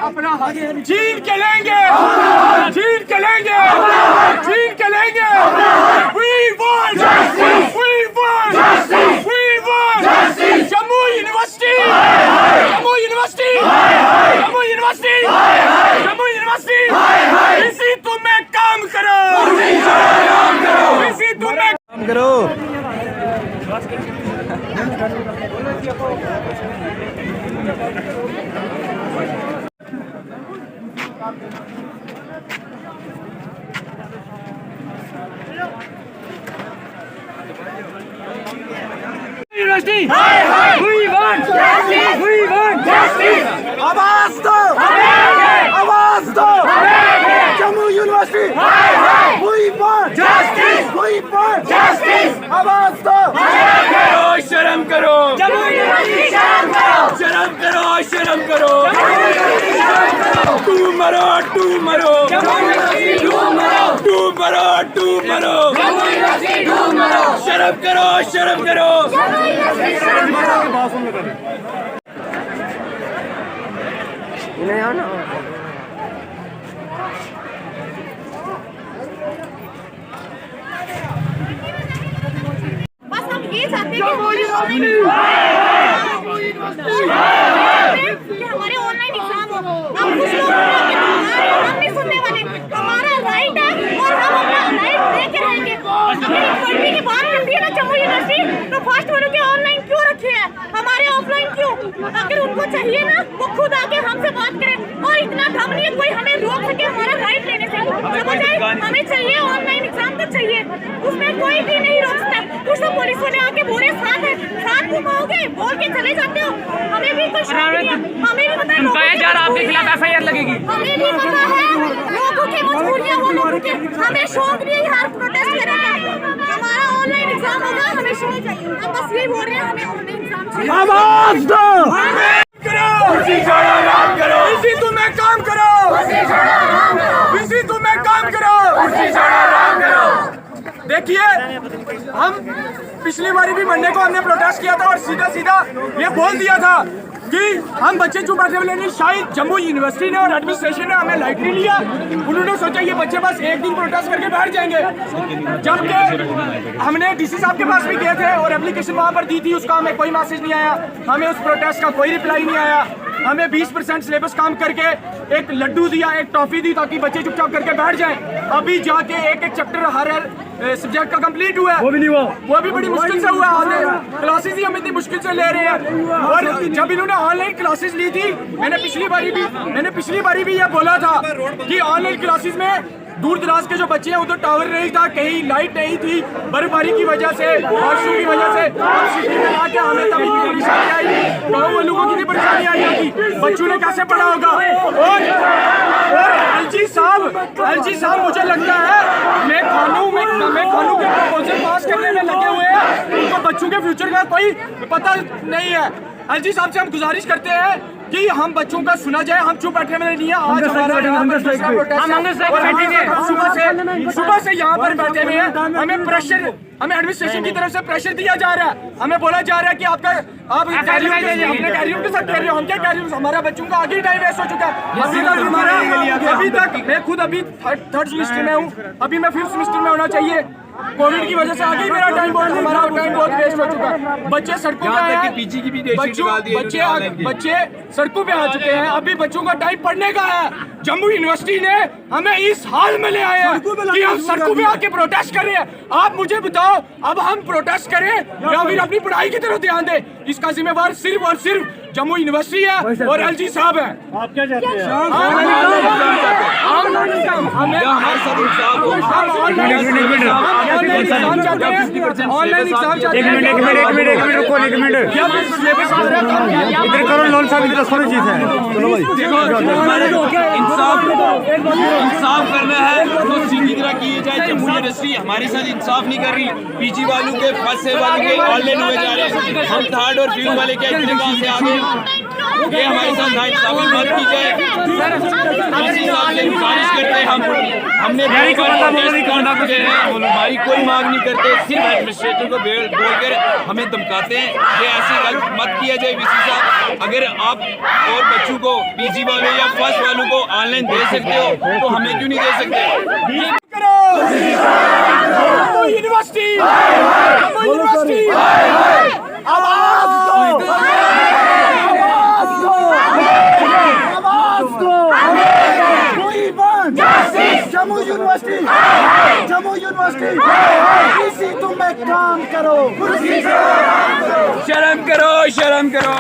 अपना छीन के लेंगे, छीन के लेंगे, छीन के लेंगे। We want justice, we want justice, we want justice। Jammu university, Jammu university, Jammu university, Jammu university. इसी तुम्हें काम करो, इसी तुम्हें काम करो। University, we want justice, we want justice। आवाज दो, आवाज दो, Jammu university, we want justice, we want justice। आवाज दो, शर्म करो, जम्मू यूनिवर्सिटी शर्म करो, शर्म करो, शर्म करो। तू मरो, तू मरो, जम्मू यूनिवर्सिटी तू मरो, तू मरो, तू मरो, जम्मू यूनिवर्सिटी तू मरो। शर्म करो, शर्म करो, जम्मू यूनिवर्सिटी शर्म करो। इन्हें आओ ना। बस हम ये चाहते हैं कि हमारे ऑनलाइन एग्जाम हो। हम कुछ लोग हम नहीं सुनने वाले, हमारा राइट है और हम अपना राइट लेके रहेंगे। पढ़ने की बात करती है ना जम्मू यूनिवर्सिटी, तो फर्स्ट वालों के ऑनलाइन क्यों रखे हैं, हमारे ऑफलाइन क्यों? अगर उनको चाहिए ना वो खुद आके हमसे बात करें। और इतना दम नहीं है कोई हमें रोक सके हमारा राइट लेने से। हमें चाहिए ऑनलाइन एग्जाम तो चाहिए, उसमें कोई भी नहीं रोक सकता। कुछ तो पुलिसों ने आके बोले साथ है, साथ घुमाओगे बोल के चले जाते हो। हमें भी कुछ हमें भी पता है आपके खिलाफ FIR लगेगी। हमें भी पता है लोगों की मजबूरियां, वो लोगों के हमें शौक नहीं है हर प्रोटेस्ट करेगा। हमारा ऑनलाइन एग्जाम होगा, हमें शौक चाहिए। हम बस यही बोल रहे हैं, हमें ऑनलाइन एग्जाम चाहिए। आवाज दो, इसी छोड़ो राम करो, इसी तुम्हें काम करो, इसी तुम्हें काम करो, इसी छोड़ो राम करो। देखिए हम पिछली बारी भी मंडे को हमने प्रोटेस्ट किया था और सीधा सीधा ये बोल दिया था कि हम बच्चे चुप बैठे हुए नहीं। शायद जम्मू यूनिवर्सिटी ने और एडमिनिस्ट्रेशन ने हमें लाइटली लिया। उन्होंने सोचा ये बच्चे बस एक दिन प्रोटेस्ट करके बैठ जाएंगे, जबकि हमने DC साहब के पास भी गए थे और एप्लीकेशन वहाँ पर दी थी, उसका हमें कोई मैसेज नहीं आया, हमें उस प्रोटेस्ट का कोई रिप्लाई नहीं आया। हमें 20% सिलेबस काम करके एक लड्डू दिया, एक टॉफी दी ताकि बच्चे चुपचाप करके बैठ जाएं। अभी जाके एक चैप्टर हर सब्जेक्ट का कंप्लीट हुआ है, वो भी नहीं हुआ, वो भी बड़ी मुश्किल से हुआ। क्लासेस ही हम इतनी मुश्किल से ले रहे हैं। और जब इन्होंने ऑनलाइन क्लासेस ली थी, मैंने पिछली बारी भी ये बोला था कि ऑनलाइन क्लासेस में दूर दराज के जो बच्चे हैं उधर टावर नहीं था, कहीं लाइट नहीं थी, बर्फबारी की वजह से, बारिशों की वजह से सिटी में आके हमें तभी परेशानी आई। गाँव वालों को कितनी परेशानी आई होगी, बच्चों ने कैसे पढ़ा होगा। और LG साहब मुझे लगता है मैं खानों के प्रपोजल पास करने में लगे हुए हैं, उनको बच्चों के फ्यूचर का कोई पता नहीं है। LG साहब से हम गुजारिश करते हैं कि हम बच्चों का सुना जाए, हम चुप बैठे में नहीं है। आज हमारा सुबह से यहाँ पर बैठे हुए हैं, हमें प्रेशर, हमें एडमिनिस्ट्रेशन की तरफ से प्रेशर दिया जा रहा है, हमें बोला जा रहा है कि आप अपने कैरियर के साथ कह रहे हो, हम क्या कैरियर, हमारा बच्चों का आगे टाइम वेस्ट हो चुका है। अभी तक मैं खुद अभी 3rd सेमेस्टर में हूँ, अभी मैं 5th सेमेस्टर में होना चाहिए। कोविड की वजह से आगे मेरा टाइम हमारा टाइम बहुत वेस्ट हो चुका है। बच्चे सड़कों पे आए, बच्चे सड़कों पे आ चुके हैं। अभी बच्चों का टाइम पढ़ने का है। जम्मू यूनिवर्सिटी ने हमें इस हाल में ले आया है कि हम सड़कों पे आके प्रोटेस्ट कर रहे हैं। आप मुझे बताओ, अब हम प्रोटेस्ट करें या फिर अपनी पढ़ाई की तरफ ध्यान दें? इसका जिम्मेवार सिर्फ और सिर्फ जम्मू यूनिवर्सिटी है और LG साहब है। आप क्या चाहते हैं? ऑनलाइन एग्जाम चाहते हैं। इधर करो लोन साहब, इधर थोड़ी चीज है। इंसाफ करना है तो सीधी तरह किए जाए। जम्मू यूनिवर्सिटी हमारे साथ इंसाफ नहीं कर रही। PG वालों के, फर्स्ट वालों के ऑनलाइन हुए जा रहे हैं। हम 3rd और 5th वाले क्या इतने कहाँ से आ गए? ये हमारे साथ नाइंसाफी मत की जाए। इसी हिसाब से गुजारिश करते हैं हमने हमारी कोई मांग नहीं करते, सिर्फ एडमिनिस्ट्रेटर को बोलकर हमें धमकाते हैं कि ऐसी गलत मत किया जाए। वीसी साहब, अगर आप और बच्चों को पीजी वालों या फर्स्ट वालों को ऑनलाइन दे सकते हो तो हमें क्यों नहीं दे सकते? यूनिवर्सिटी यूनिवर्सिटी आवाज दो, आवाज दो, कोई बंद। जम्मू यूनिवर्सिटी, जम्मू यूनिवर्सिटी, इसी तुम्हें काम करो, शर्म करो, शर्म करो,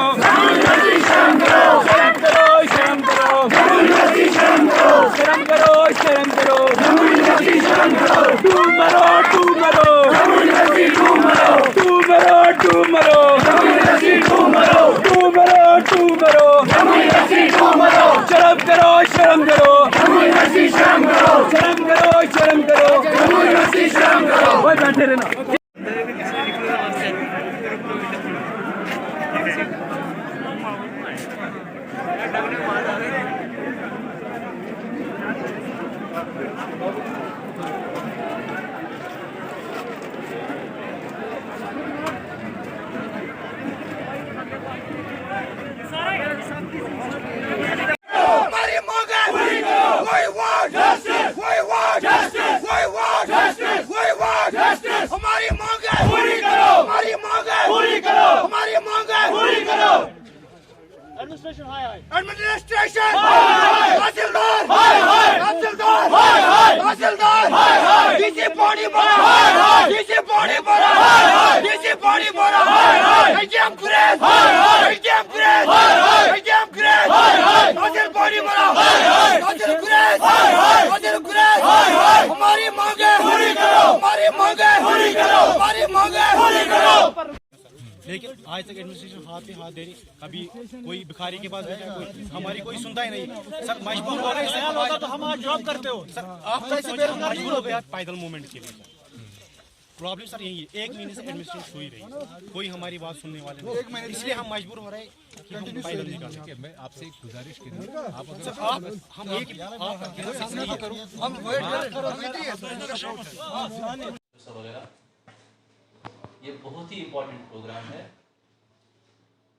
शर्म करो, शर्म करो, शर्म करो, शर्म करो, शर्म करो, शर्म करो, शर्म करो, तू मरो, तू मरो, तू मरो, तू मरो, तू मरो, तू मरो, तू मरो, तू मरो, तू मरो, शर्म करो, शर्म करो, शर्म करो, शर्म करो, शर्म करो, शर्म करो, ओए बैठे रहना। हमारी मांग है, we want justice, we want justice, we want justice, we want justice, हमारी मांग है, पूरी करो, हमारी मांग है, पूरी करो, हमारी मांग है, पूरी करो। एडमिनिस्ट्रेशन हाय हाय, एडमिनिस्ट्रेशन हाय हाय, तहसीलदार हाय हाय, तहसीलदार हाय हाय, तहसीलदार हाय हाय, डीसी पानी भरा हाय हाय, डीसी पानी भरा हाय हाय, डीसी पानी भरा हाय हाय, एजीएम ग्रेस हाय हाय, एजीएम ग्रेस हाय हाय, एजीएम ग्रेस हाय हाय, तहसील पानी भरा हाय हाय, तहसील ग्रेस हाय हाय, तहसील ग्रेस हाय हाय, हमारी मांग है, पूरी करो, हमारी मांग है, पूरी करो, हमारी मांग है, पूरी करो। लेकिन आज तक एडमिनिस्ट्रेशन हाथ में हाथ दे रही, कभी कोई भिखारी के पास बैठा, कोई हमारी कोई सुनता ही नहीं। सर मजबूर हो रहे हैं होता तो हम आज जॉब करते हो सर, आप कैसे मजबूर हो गए पैदल मूवमेंट के लिए। प्रॉब्लम सर यही है, 1 महीने से एडमिनिस्ट्रेशन सो ही रही, कोई हमारी बात सुनने वाले नहीं, इसलिए हम मजबूर हो रहे हैं कि हम पैदल निकाल सकें। मैं आपसे एक गुजारिश करूँ, आप अगर हम एक ये बहुत ही इम्पोर्टेंट प्रोग्राम है,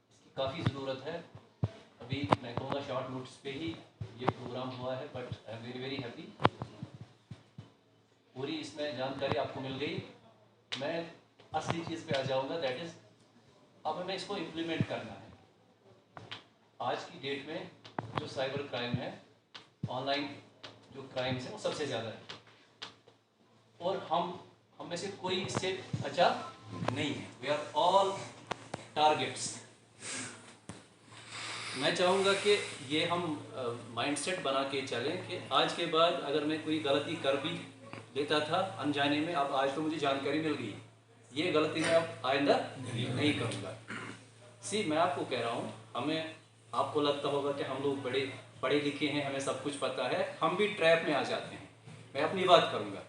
इसकी काफ़ी ज़रूरत है। अभी मैं कहूँगा शॉर्ट नोटिस पे ही ये प्रोग्राम हुआ है, but I am very very happy. पूरी इसमें जानकारी आपको मिल गई। मैं असली चीज़ पे आ जाऊँगा, दैट इज़ अब हमें इसको इम्प्लीमेंट करना है। आज की डेट में जो साइबर क्राइम है, ऑनलाइन जो क्राइम्स है वो सबसे ज़्यादा है, और हम में से कोई इससे अच्छा नहीं है। We are all targets. मैं चाहूँगा कि ये हम माइंडसेट बना के चलें कि आज के बाद अगर मैं कोई गलती कर भी लेता था अनजाने में, अब आज तो मुझे जानकारी मिल गई, ये गलती मैं अब आइंदा नहीं करूँगा। मैं आपको कह रहा हूँ, हमें आपको लगता होगा कि हम लोग बड़े पढ़े लिखे हैं, हमें सब कुछ पता है, हम भी ट्रैप में आ जाते हैं। मैं अपनी बात करूँगा,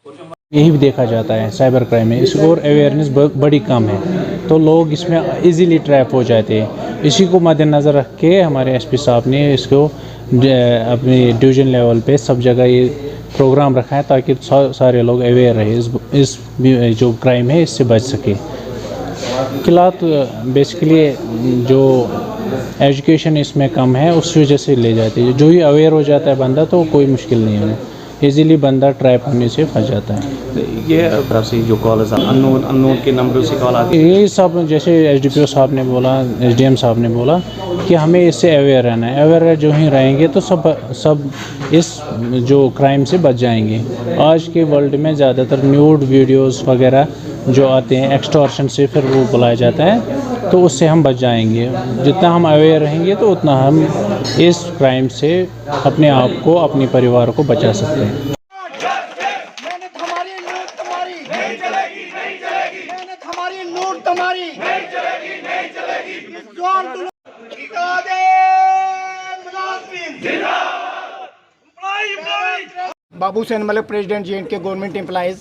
और जो यही भी देखा जाता है साइबर क्राइम में, इस और अवेयरनेस बड़ी कम है, तो लोग इसमें इजीली ट्रैप हो जाते हैं। इसी को मद्देनज़र रख के हमारे एसपी साहब ने इसको अपनी डिवीज़न लेवल पे सब जगह ये प्रोग्राम रखा है, ताकि सारे लोग अवेयर रहे, इस जो क्राइम है इससे बच सके। खिलाफ बेसिकली जो एजुकेशन इसमें कम है उस वजह से ले जाते हैं। जो ही अवेयर हो जाता है बंदा तो कोई मुश्किल नहीं है, इजीली बंदा ट्रैप होने से फंस जाता है। ये तरफ से जो कॉल है अननोन के नंबरों से कॉल आती है, यही सब जैसे एसडीपीओ साहब ने बोला, एसडीएम साहब ने बोला कि हमें इससे अवेयर रहना है। अवेयर जो ही रहेंगे तो सब इस जो क्राइम से बच जाएंगे। आज के वर्ल्ड में ज़्यादातर न्यूड वीडियोस वगैरह जो आते हैं एक्सटॉर्शन से फिर वो बुलाया जाता है, तो उससे हम बच जाएंगे। जितना हम अवेयर रहेंगे तो उतना हम इस क्राइम से अपने आप को, अपने परिवार को बचा सकते हैं। मेहनत हमारी लूट तुम्हारी नहीं चलेगी, नहीं चलेगी। मेहनत हमारी लूट तुम्हारी नहीं चलेगी, नहीं चलेगी। Babu Hussain Malik, president J&K government employees.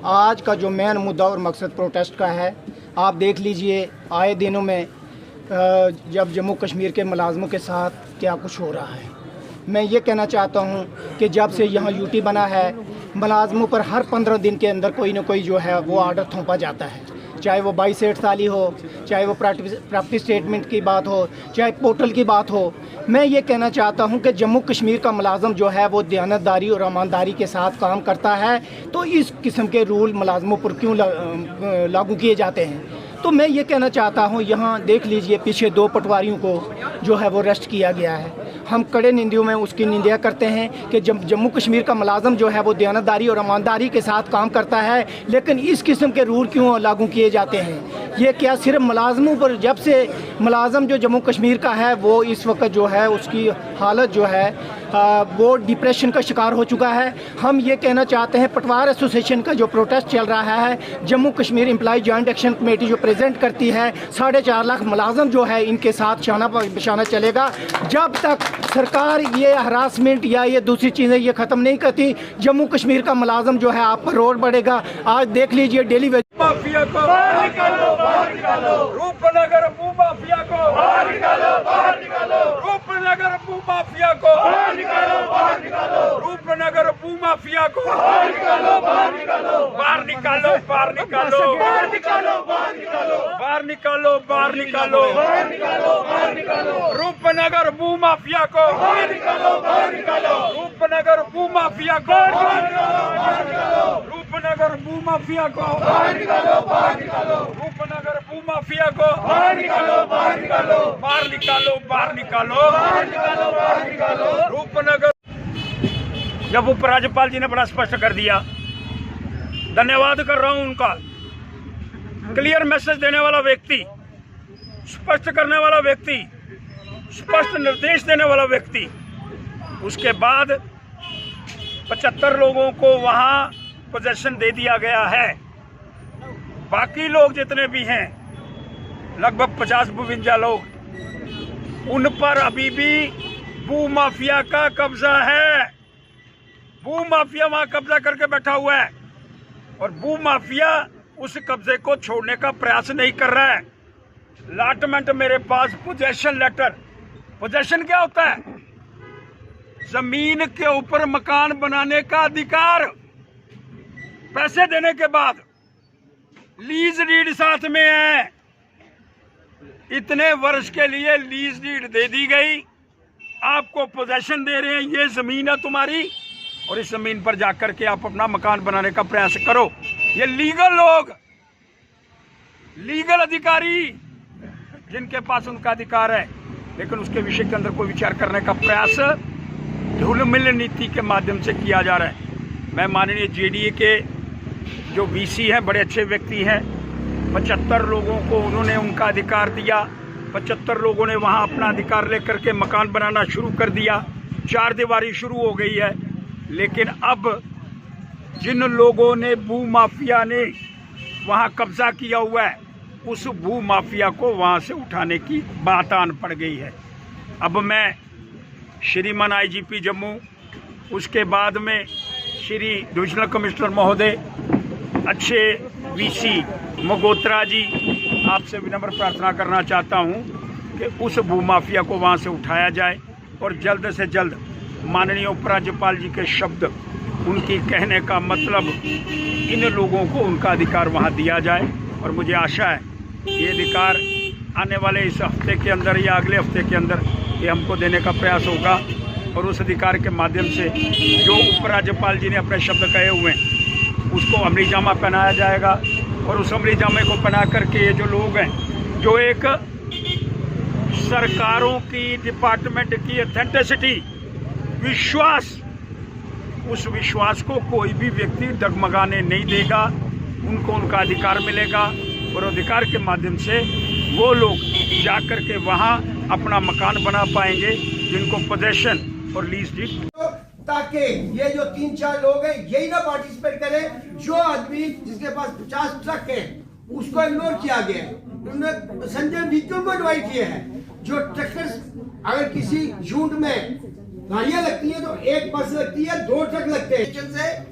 आज का जो मेन मुद्दा और मकसद प्रोटेस्ट का है, आप देख लीजिए आए दिनों में जब जम्मू कश्मीर के मुलाजमों के साथ क्या कुछ हो रहा है। मैं ये कहना चाहता हूँ कि जब से यहाँ यूटी बना है, मुलाजमों पर हर 15 दिन के अंदर कोई ना कोई जो है वो आर्डर थोपा जाता है, चाहे वो 22 साली हो, चाहे वो प्रॉपर्टी स्टेटमेंट की बात हो, चाहे पोर्टल की बात हो। मैं ये कहना चाहता हूँ कि जम्मू कश्मीर का मुलाजम जो है वो दयानतदारी और ईमानदारी के साथ काम करता है, तो इस किस्म के रूल मुलाजमों पर क्यों लागू किए जाते हैं। तो मैं ये कहना चाहता हूँ, यहाँ देख लीजिए पीछे 2 पटवारियों को जो है वो अरेस्ट किया गया है। हम कड़े निंदियों में उसकी निंदा करते हैं कि जब जम्मू कश्मीर का मुलाजम जो है वो दयानतदारी और ईमानदारी के साथ काम करता है, लेकिन इस किस्म के रूल क्यों लागू किए जाते हैं। ये क्या सिर्फ मुलाजमों पर, जब से मुलाजम जो जम्मू कश्मीर का है वो इस वक्त जो है उसकी हालत जो है वो डिप्रेशन का शिकार हो चुका है। हम ये कहना चाहते हैं, पटवार एसोसिएशन का जो प्रोटेस्ट चल रहा है, Jammu Kashmir employ joint action committee जो प्रेजेंट करती है, 4.5 लाख मुलाजम जो है इनके साथ शाना बिशाना चलेगा जब तक सरकार ये हरासमेंट या ये दूसरी चीज़ें ये ख़त्म नहीं करती। जम्मू कश्मीर का मुलाजम जो है आप पर रोड बढ़ेगा। आज देख लीजिए डेली वेज माफिया को बाहर निकालो, बाहर निकालो। रूपनगर भू माफिया को बाहर निकालो, बाहर निकालो। रूपनगर भू माफिया को बाहर निकालो, बाहर निकालो। रूपनगर भू माफिया को बाहर निकालो, बाहर निकालो। बाहर निकालो, बाहर निकालो, बाहर निकालो, बाहर निकालो। बाहर निकालो, बाहर निकालो, बाहर निकालो, बाहर निकालो। रूपनगर भू माफिया को बाहर निकालो, बाहर निकालो। रूपनगर भू माफिया को बाहर निकालो, बाहर निकालो। रूपनगर भू माफिया को बाहर निकालो, बाहर निकालो। रूपनगर भू माफिया को बाहर निकालो, बाहर निकालो। बाहर निकालो, बाहर निकालो, बाहर निकालो, बाहर निकालो। रूपनगर जब उपराज्यपाल जी ने बड़ा स्पष्ट कर दिया, धन्यवाद कर रहा हूं उनका। क्लियर मैसेज देने वाला व्यक्ति, स्पष्ट करने वाला व्यक्ति, स्पष्ट निर्देश देने वाला व्यक्ति। उसके बाद 75 लोगों को वहां पोजीशन दे दिया गया है। बाकी लोग जितने भी हैं, लगभग 50-52 लोग, उन पर अभी भी भू माफिया का कब्जा है। भू माफिया वहां कब्जा करके बैठा हुआ है और भू माफिया उस कब्जे को छोड़ने का प्रयास नहीं कर रहा है। लाटमेंट मेरे पास, पोजेशन लेटर। पोजेशन क्या होता है? जमीन के ऊपर मकान बनाने का अधिकार। पैसे देने के बाद लीज डीड साथ में है। इतने वर्ष के लिए लीज डीड दे दी गई, आपको पोजेशन दे रहे हैं, ये जमीन है तुम्हारी और इस जमीन पर जाकर के आप अपना मकान बनाने का प्रयास करो। ये लीगल लोग, लीगल अधिकारी जिनके पास उनका अधिकार है, लेकिन उसके विषय के अंदर कोई विचार करने का प्रयास ढुलमिल नीति के माध्यम से किया जा रहा है। मैं माननीय जेडीए के जो वीसी हैं, बड़े अच्छे व्यक्ति हैं, 75 लोगों को उन्होंने उनका अधिकार दिया। 75 लोगों ने वहां अपना अधिकार लेकर के मकान बनाना शुरू कर दिया। 4 दीवारी शुरू हो गई है। लेकिन अब जिन लोगों ने, भू माफिया ने वहां कब्जा किया हुआ है, उस भू माफिया को वहां से उठाने की बात आन पड़ गई है। अब मैं श्रीमान आईजीपी जम्मू, उसके बाद में श्री डिविजनल कमिश्नर महोदय, अच्छे वीसी मगोत्रा जी, आपसे विनम्र प्रार्थना करना चाहता हूं कि उस भू माफिया को वहां से उठाया जाए और जल्द से जल्द माननीय उपराज्यपाल जी के शब्द, उनकी कहने का मतलब, इन लोगों को उनका अधिकार वहां दिया जाए। और मुझे आशा है ये अधिकार आने वाले इस हफ्ते के अंदर या अगले हफ्ते के अंदर ये हमको देने का प्रयास होगा और उस अधिकार के माध्यम से जो उपराज्यपाल जी ने अपने शब्द कहे हुए हैं उसको अमली जामा पहनाया जाएगा। और उस अमली जामे को पहना करके ये जो लोग हैं, जो एक सरकारों की, डिपार्टमेंट की ऑथेंटिसिटी, विश्वास, उस विश्वास को कोई भी व्यक्ति डगमगाने नहीं देगा। उनको उनका अधिकार मिलेगा और अधिकार के माध्यम से वो लोग जाकर के वहाँ अपना मकान बना पाएंगे जिनको पोजेशन और लीज डीड। ताकि ये जो 3-4 लोग हैं यही ना पार्टिसिपेट करें। जो आदमी जिसके पास 50 ट्रक है उसको इग्नोर किया गया है। उन्होंने संजय नीतियों को इन्वाइट किया है। जो ट्रकर्स, अगर किसी झुंड में गाड़ियां लगती हैं तो एक बस लगती है, 2 ट्रक लगते हैं। से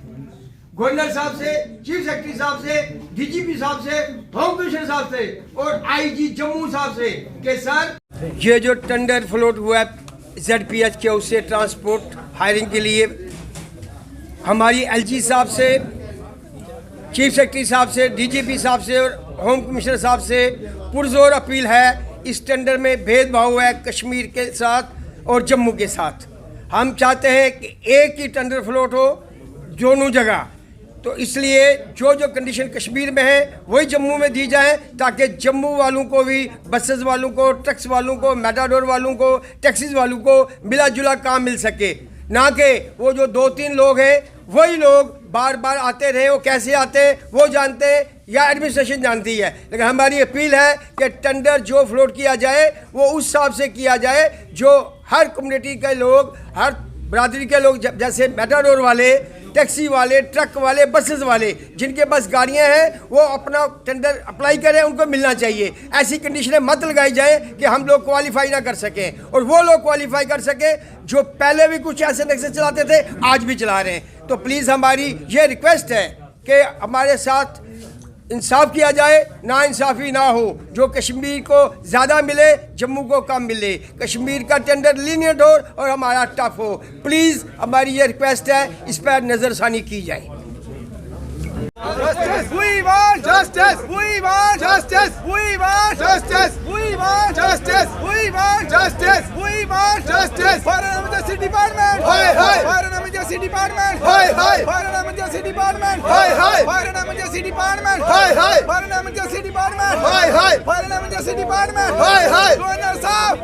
गवर्नर साहब से, चीफ सेक्रेटरी साहब से डीजीपी साहब से, होम कमिश्नर साहब से और आईजी जम्मू साहब से कि सर ये जो टेंडर फ्लोट हुआ है ZPH के उससे ट्रांसपोर्ट हायरिंग के लिए हमारी LG साहब से, चीफ सेक्रेटरी साहब से, DGP साहब से और होम कमिश्नर साहब से पुरजोर अपील है। इस टेंडर में भेदभाव है कश्मीर के साथ और जम्मू के साथ। हम चाहते हैं कि एक ही टेंडर फ्लोट हो दोनों जगह, तो इसलिए जो जो कंडीशन कश्मीर में है वही जम्मू में दी जाए, ताकि जम्मू वालों को भी, बसेस वालों को, ट्रक्स वालों को, मेटाडोर वालों को, टैक्सीज वालों को मिला जुला काम मिल सके, ना कि वो जो 2-3 लोग हैं वही लोग बार बार आते रहे। वो कैसे आते हैं वो जानते हैं या एडमिनिस्ट्रेशन जानती है। लेकिन हमारी अपील है कि टेंडर जो फ्लोट किया जाए वो उस हिसाब से किया जाए जो हर कम्युनिटी के लोग, हर बरादरी के लोग, जैसे मेटाडोर वाले, टैक्सी वाले, ट्रक वाले, बसेस वाले, जिनके पास गाड़ियां हैं वो अपना टेंडर अप्लाई करें, उनको मिलना चाहिए। ऐसी कंडीशनें मत लगाई जाए कि हम लोग क्वालिफाई ना कर सकें और वो लोग क्वालिफाई कर सकें जो पहले भी कुछ ऐसे नक्शे चलाते थे, आज भी चला रहे हैं। तो प्लीज़ हमारी ये रिक्वेस्ट है कि हमारे साथ इंसाफ किया जाए, ना इंसाफी ना हो। जो कश्मीर को ज़्यादा मिले, जम्मू को कम मिले, कश्मीर का टेंडर लीनियंट हो और हमारा टफ हो। प्लीज़ हमारी ये रिक्वेस्ट है, इस पर नज़रसानी की जाए। Justice, we want justice. We want justice. We want justice. We want justice. We want justice. We want justice. For an emergency department. Hi hi. For an emergency department. Hi hi. For an emergency department. Hi hi. For an emergency department. Hi hi. For an emergency department. Hi hi. For an emergency department. Hi hi. Governor साहब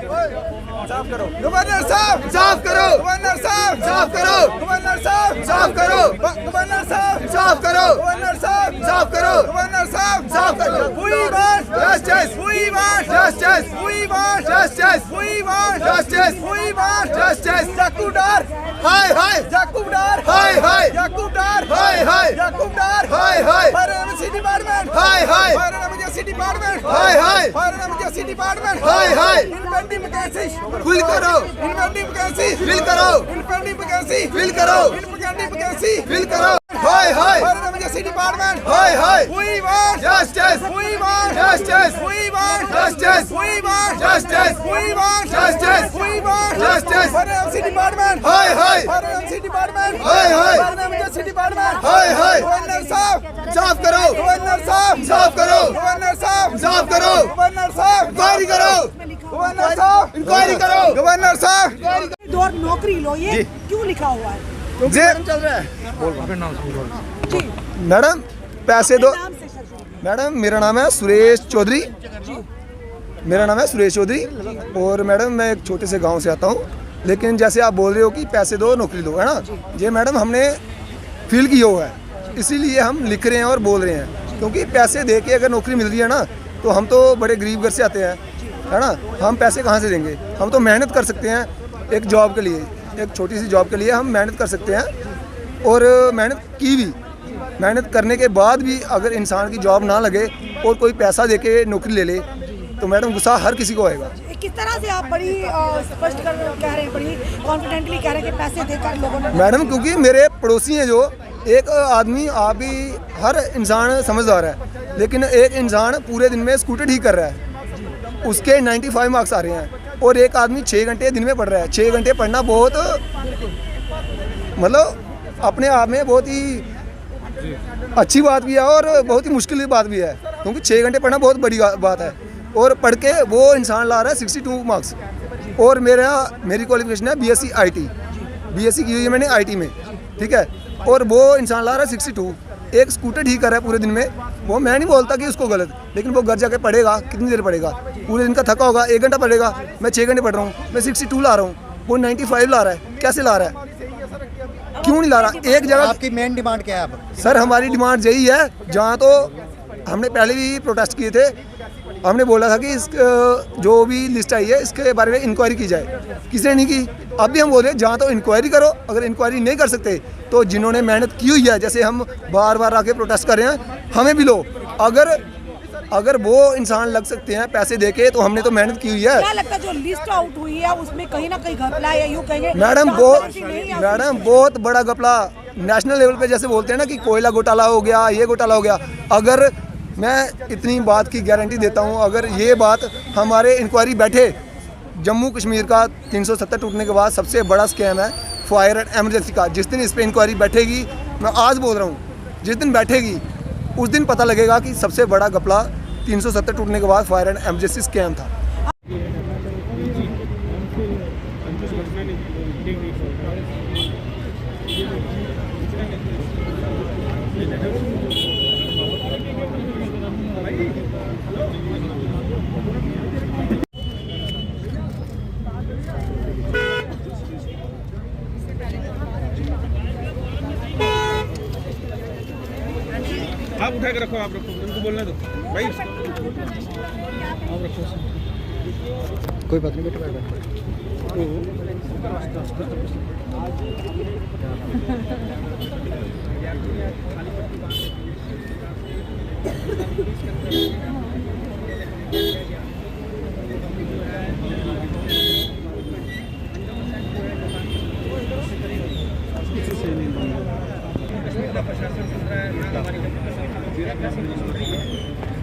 साफ करो, governor साहब साफ करो, governor साहब साफ करो, governor साहब साफ करो, गवर्नर साहब साफ करो, गवर्नर साहब साफ करो, गवर्नर साहब साफ करो। We want justice. We want justice. We want justice. We want justice. We want justice. Jakubdar. Hi hi. Jakubdar. Hi hi. Jakubdar. Hi hi. Jakubdar. Hi hi. Fire and Emergency Department. Hi hi. Fire and Emergency Department. Hi hi. Fire and Emergency Department. Hi hi. Impending vacancies. Fill करो, impending vacancy, fill करो, impending vacancy, fill करो, impending vacancy, fill करो। Hi hi. Fire and Emergency Department. Hi hi. We want justice. We want justice. We want justice. We want justice. We want justice. We want justice. Fire and Emergency Department. Hi hi. Fire and Emergency Department. Hi hi. Fire and Emergency Department. Hi hi. Governor साहब साफ करो, governor साहब साफ करो, governor साहब साफ करो, governor साहब इंक्वायरी करो, गवर्नर साहब इंक्वायरी करो, गवर्नर साहब दौर नौकरी लो, ये क्यों लिखा हुआ है? चल रहा है। मैडम पैसे दो। मैडम मेरा नाम है सुरेश चौधरी। मेरा नाम है सुरेश चौधरी और मैडम मैं एक छोटे से गांव से आता हूं, लेकिन जैसे आप बोल रहे हो कि पैसे दो नौकरी दो, है ना, ये मैडम हमने फील किया हुआ है, इसीलिए हम लिख रहे हैं और बोल रहे हैं। क्योंकि पैसे दे के अगर नौकरी मिल रही है ना, तो हम तो बड़े गरीब घर से आते हैं, है ना, हम पैसे कहाँ से देंगे? हम तो मेहनत कर सकते हैं एक जॉब के लिए, एक छोटी सी जॉब के लिए हम मेहनत कर सकते हैं और मेहनत की भी। मेहनत करने के बाद भी अगर इंसान की जॉब ना लगे और कोई पैसा दे के नौकरी ले ले, तो मैडम गुस्सा हर किसी को आएगा। किस तरह से आप बड़ी स्पष्ट कह रहे हैं, बड़ी कॉन्फिडेंटली कह रहे हैं कि पैसे देकर लोगों ने? मैडम क्योंकि मेरे पड़ोसी हैं, जो एक आदमी, आप भी हर इंसान समझदार है, लेकिन एक इंसान पूरे दिन में स्कूटर ठीक कर रहा है, उसके 95 मार्क्स आ रहे हैं और एक आदमी 6 घंटे दिन में पढ़ रहा है। 6 घंटे पढ़ना बहुत, मतलब अपने आप में बहुत ही अच्छी बात भी है और बहुत ही मुश्किल बात भी है, क्योंकि 6 घंटे पढ़ना बहुत बड़ी बात है। और पढ़ के वो इंसान ला रहा है 62 मार्क्स और मेरी क्वालिफिकेशन है BSc IT, BSc की हुई है मैंने IT में, ठीक है, और वो इंसान ला रहा है 62। एक स्कूटर ठीक कर रहा है पूरे दिन में, वो मैं नहीं बोलता कि उसको गलत, लेकिन वो घर जाके पढ़ेगा, कितनी देर पढ़ेगा? पूरे दिन का थका होगा, 1 घंटा पढ़ेगा। मैं 6 घंटे पढ़ रहा हूँ, मैं 62 ला रहा हूँ, वो 95 ला रहा है। कैसे ला रहा है? क्यों नहीं ला रहा? एक जगह। आपकी मेन डिमांड क्या है? सर हमारी डिमांड यही है, जहाँ तो हमने पहले भी प्रोटेस्ट किए थे, हमने बोला था कि इस जो भी लिस्ट आई है इसके बारे में इंक्वायरी की जाए, किसी ने नहीं की। अब भी हम बोल रहे हैं जहाँ तो इंक्वायरी करो, अगर इंक्वायरी नहीं कर सकते तो जिन्होंने मेहनत की हुई है, जैसे हम बार बार आके प्रोटेस्ट कर रहे हैं, हमें भी लो। अगर वो इंसान लग सकते हैं पैसे देके, तो हमने तो मेहनत की हुई है। क्या लगता है जो लिस्ट आउट हुई है उसमें कहीं ना कहीं घपला है, यूँ कहेंगे? मैडम बहुत बड़ा घपला, नेशनल लेवल पे जैसे बोलते हैं ना कि कोयला घोटाला हो गया, ये घोटाला हो गया, अगर मैं इतनी बात की गारंटी देता हूँ, अगर ये बात हमारे इंक्वायरी बैठे, जम्मू कश्मीर का 370 टूटने के बाद सबसे बड़ा स्कैम है फायर एंड एमरजेंसी का। जिस दिन इस पर इंक्वायरी बैठेगी, मैं आज बोल रहा हूँ, जिस दिन बैठेगी उस दिन पता लगेगा कि सबसे बड़ा घपला 370 टूटने के बाद फायर एंड एमरजेंसी स्कैम था। आप उठा के रखो, आप रखो, उनको बोलने दो भाई, आप रखो। कोई बात नहीं, बैठो बैठो।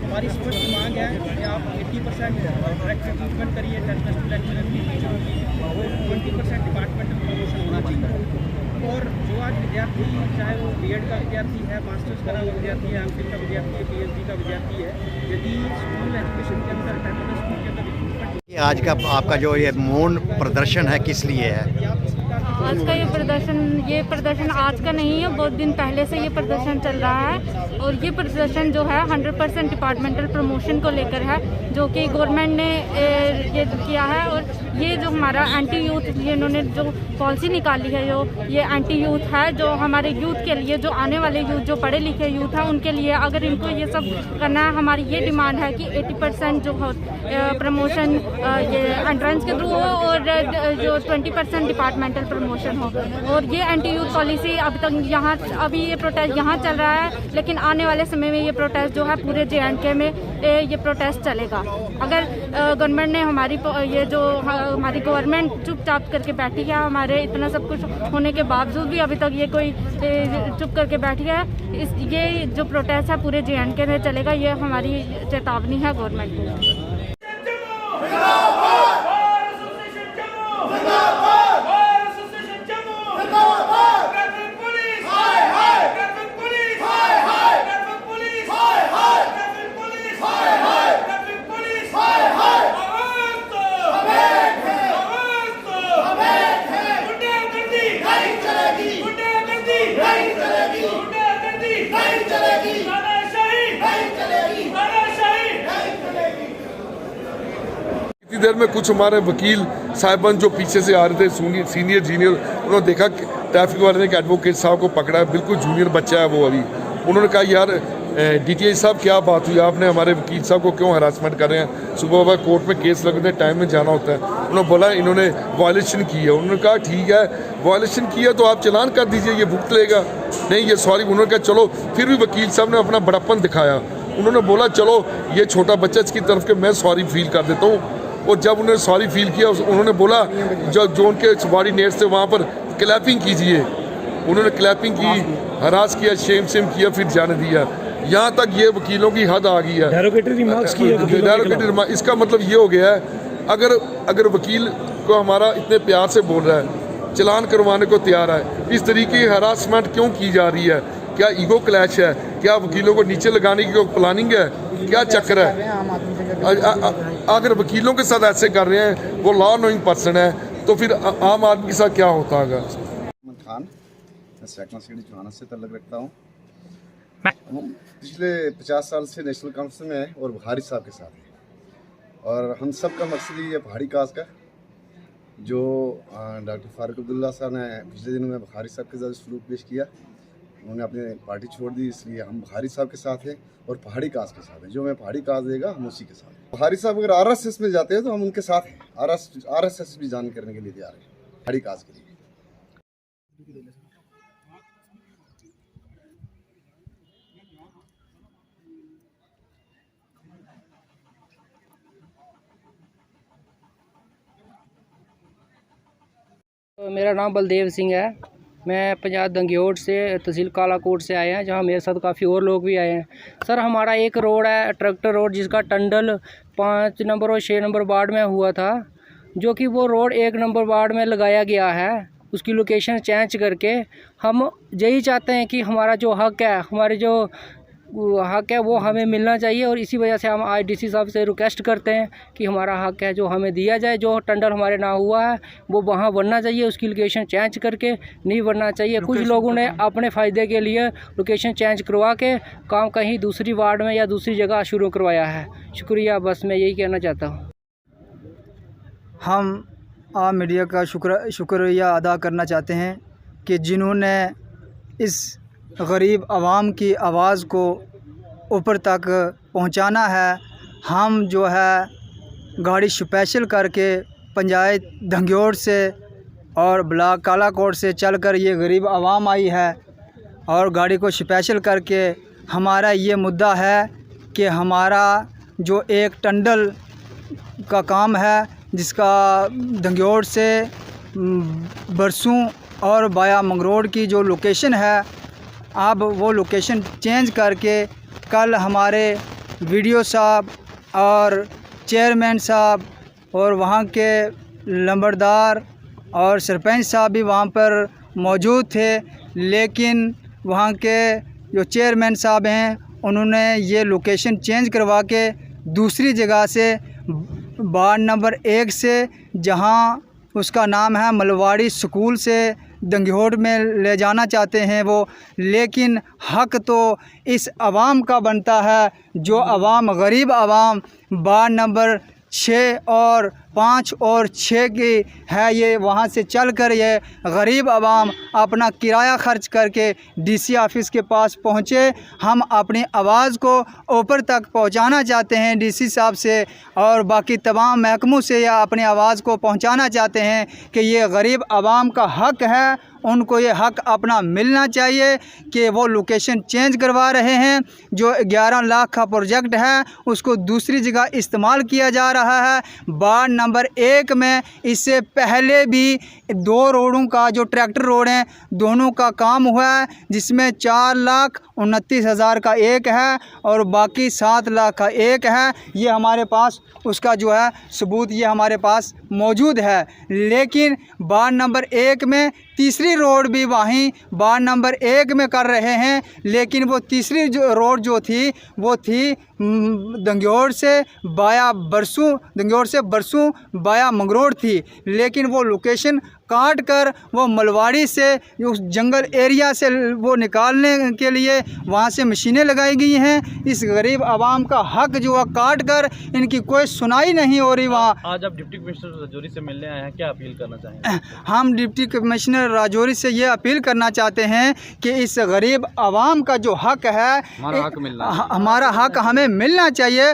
हमारी स्पष्ट मांग है कि आप 80% डायरेक्ट रिक्रूटमेंट करिए, 10% लेक्चरर की, 20% डिपार्टमेंटल प्रमोशन होना चाहिए। और जो आज विद्यार्थी, चाहे वो बीएड का विद्यार्थी है, मास्टर्स का विद्यार्थी है, एमफिल का विद्यार्थी है, पीएचडी का विद्यार्थी है, यदि स्कूल एजुकेशन के अंदर टेम्पररी स्कूल के अंदर रिक्रूटमेंट, आज का आपका जो ये मौन प्रदर्शन है किस लिए है? आज का ये प्रदर्शन आज का नहीं है, बहुत दिन पहले से ये प्रदर्शन चल रहा है। और ये प्रदर्शन जो है 100% डिपार्टमेंटल प्रमोशन को लेकर है, जो कि गवर्नमेंट ने ये किया है। और ये जो हमारा एंटी यूथ, ये इन्होंने जो पॉलिसी निकाली है, जो ये एंटी यूथ है, जो हमारे यूथ के लिए, जो आने वाले यूथ, जो पढ़े लिखे यूथ है, उनके लिए अगर इनको ये सब करना है, हमारी ये डिमांड है कि 80% जो हो प्रमोशन ये एंट्रेंस के थ्रू हो, और जो 20% डिपार्टमेंटल प्रमोशन हो। और ये एंटी यूथ पॉलिसी अभी ये प्रोटेस्ट यहाँ चल रहा है, लेकिन आने वाले समय में ये प्रोटेस्ट जो है पूरे JNK में ये प्रोटेस्ट चलेगा। अगर गवर्नमेंट ने हमारी गवर्नमेंट चुपचाप करके बैठी है, हमारे इतना सब कुछ होने के बावजूद भी अभी तक ये कोई चुप करके बैठी है, ये जो प्रोटेस्ट है पूरे JNK में चलेगा। ये हमारी चेतावनी है गवर्नमेंट को। इतनी देर में कुछ हमारे वकील साहिबान जो पीछे से आ रहे थे, सीनियर जूनियर, उन्होंने देखा कि ट्रैफिक वाले ने एडवोकेट साहब को पकड़ा है, बिल्कुल जूनियर बच्चा है वो अभी। उन्होंने कहा यार DTI साहब क्या बात हुई, आपने हमारे वकील साहब को क्यों हरासमेंट कर रहे हैं, सुबह सुबह कोर्ट में केस लगते हैं, टाइम में जाना होता है। उन्होंने बोला इन्होंने वायलेशन की है। उन्होंने कहा ठीक है, वायलेशन किया तो आप चलान कर दीजिए, ये भुगत लेगा। नहीं, ये सॉरी। उन्होंने कहा चलो, फिर भी वकील साहब ने अपना बड़प्पन दिखाया। उन्होंने बोला चलो ये छोटा बच्चा, इसकी तरफ के मैं सॉरी फील कर देता हूँ। और जब उन्होंने सॉरी फील किया, उन्होंने बोला जो उनके सबॉर्डिनेट्स थे वहाँ पर क्लैपिंग कीजिए। उन्होंने क्लैपिंग की, हरास किया, शेम किया, फिर जाने दिया। यहाँ तक ये वकीलों की हद आ गई है। डेरोगेटरी रिमार्क्स किए। इसका मतलब ये हो गया है, अगर वकील को हमारा इतने प्यार से बोल रहा है, चलान करवाने को तैयार है, इस तरीके की हरासमेंट क्यों की जा रही है? क्या ईगो क्लैश है? क्या वकीलों को नीचे लगाने की प्लानिंग है? क्या चक्कर है? अगर वकीलों के साथ ऐसे कर रहे हैं, वो लॉ नोइंग पर्सन है, तो फिर आम आदमी के साथ क्या होता होगा? खान, मैं सैकड़ा सीढ़ी चुनाना से तल्लुक़ रखता हूँ। हम पिछले 50 साल से नेशनल काउंसिल में हैं और बुखारी साहब के साथ हैं। और हम सब का मकसद ये पहाड़ी कास्ट का, जो डॉक्टर फारूक अब्दुल्ला साहब ने पिछले दिनों में बुखारी साहब के साथ सलूक पेश किया, उन्होंने अपनी पार्टी छोड़ दी, इसलिए हम बुखारी साहब के साथ हैं और पहाड़ी कास्ट के साथ हैं। जो हमें पहाड़ी कास्ट देगा हम उसी के साथ हैं। बुखारी साहब अगर RSS में जाते हैं तो हम उनके साथ हैं। RSS भी ज्वाइन करने के लिए तैयार है पहाड़ी कास्ट के लिए। मेरा नाम बलदेव सिंह है। मैं पंजाब दंगेोट से तहसील कालाकोट से आए हैं, जहां मेरे साथ काफ़ी और लोग भी आए हैं। सर हमारा एक रोड है ट्रैक्टर रोड, जिसका टंडल 5 नंबर और 6 नंबर वार्ड में हुआ था, जो कि वो रोड 1 नंबर वार्ड में लगाया गया है। उसकी लोकेशन चेंज करके हम यही चाहते हैं कि हमारा जो हक है, हमारे जो हक है वो हमें मिलना चाहिए, और इसी वजह से हम आज डीसी साहब से रिक्वेस्ट करते हैं कि हमारा हक है जो हमें दिया जाए। जो टंडल हमारे ना हुआ है वो वहाँ बनना चाहिए, उसकी लोकेशन चेंज करके नहीं बनना चाहिए। कुछ लोगों ने अपने फ़ायदे के लिए लोकेशन चेंज करवा के काम कहीं दूसरी वार्ड में या दूसरी जगह शुरू करवाया है। शुक्रिया, बस मैं यही कहना चाहता हूँ। हम आम मीडिया का शुक्रिया अदा करना चाहते हैं कि जिन्होंने इस गरीब आवाम की आवाज़ को ऊपर तक पहुंचाना है। हम जो है गाड़ी स्पेशल करके पंचायत दंगेोट से और ब्लॉक कालाकोट से चलकर ये गरीब आवाम आई है, और गाड़ी को स्पेशल करके हमारा ये मुद्दा है कि हमारा जो एक टंडल का काम है, जिसका दंगेोट से बरसूं और बाया मंगरोड़ की जो लोकेशन है, अब वो लोकेशन चेंज करके कल हमारे वीडियो साहब और चेयरमैन साहब और वहाँ के लंबरदार और सरपंच साहब भी वहाँ पर मौजूद थे, लेकिन वहाँ के जो चेयरमैन साहब हैं उन्होंने ये लोकेशन चेंज करवा के दूसरी जगह से वार्ड नंबर 1 से, जहाँ उसका नाम है मलवाड़ी स्कूल से दंगेोट में ले जाना चाहते हैं वो। लेकिन हक तो इस आवाम का बनता है, जो आवाम गरीब आवाम वार्ड नंबर 6 और 5 और 6 की है, ये वहाँ से चलकर ये गरीब आवाम अपना किराया खर्च करके डीसी ऑफिस के पास पहुँचे। हम अपनी आवाज़ को ऊपर तक पहुँचाना चाहते हैं डीसी साहब से और बाकी तमाम महकमों से, या अपनी आवाज़ को पहुँचाना चाहते हैं कि ये गरीब आवाम का हक है, उनको ये हक अपना मिलना चाहिए कि वो लोकेशन चेंज करवा रहे हैं। जो 11 लाख का प्रोजेक्ट है उसको दूसरी जगह इस्तेमाल किया जा रहा है। वार्ड नंबर 1 में इससे पहले भी 2 रोडों का, जो ट्रैक्टर रोड हैं, दोनों का काम हुआ है, जिसमें 4,29,000 का एक है और बाकी 7 लाख का एक है। ये हमारे पास उसका जो है सबूत ये हमारे पास मौजूद है। लेकिन वार्ड नंबर 1 में तीसरी रोड भी वहीं वार्ड नंबर 1 में कर रहे हैं, लेकिन वो तीसरी जो रोड जो थी वो थी दंगेोट से बाया बरसूं बाया मंगरोड़ थी, लेकिन वो लोकेशन काट कर वो मलवाड़ी से उस जंगल एरिया से वो निकालने के लिए वहाँ से मशीनें लगाई गई हैं। इस गरीब आवाम का हक जो है काट कर इनकी कोई सुनाई नहीं हो रही वहाँ। आज आप डिप्टी कमिश्नर राजौरी से मिलने आए हैं, क्या अपील करना चाहेंगे? हम डिप्टी कमिश्नर राजौरी से ये अपील करना चाहते हैं कि इस गरीब आवाम का जो हक है, हमारा हक हमें मिलना चाहिए।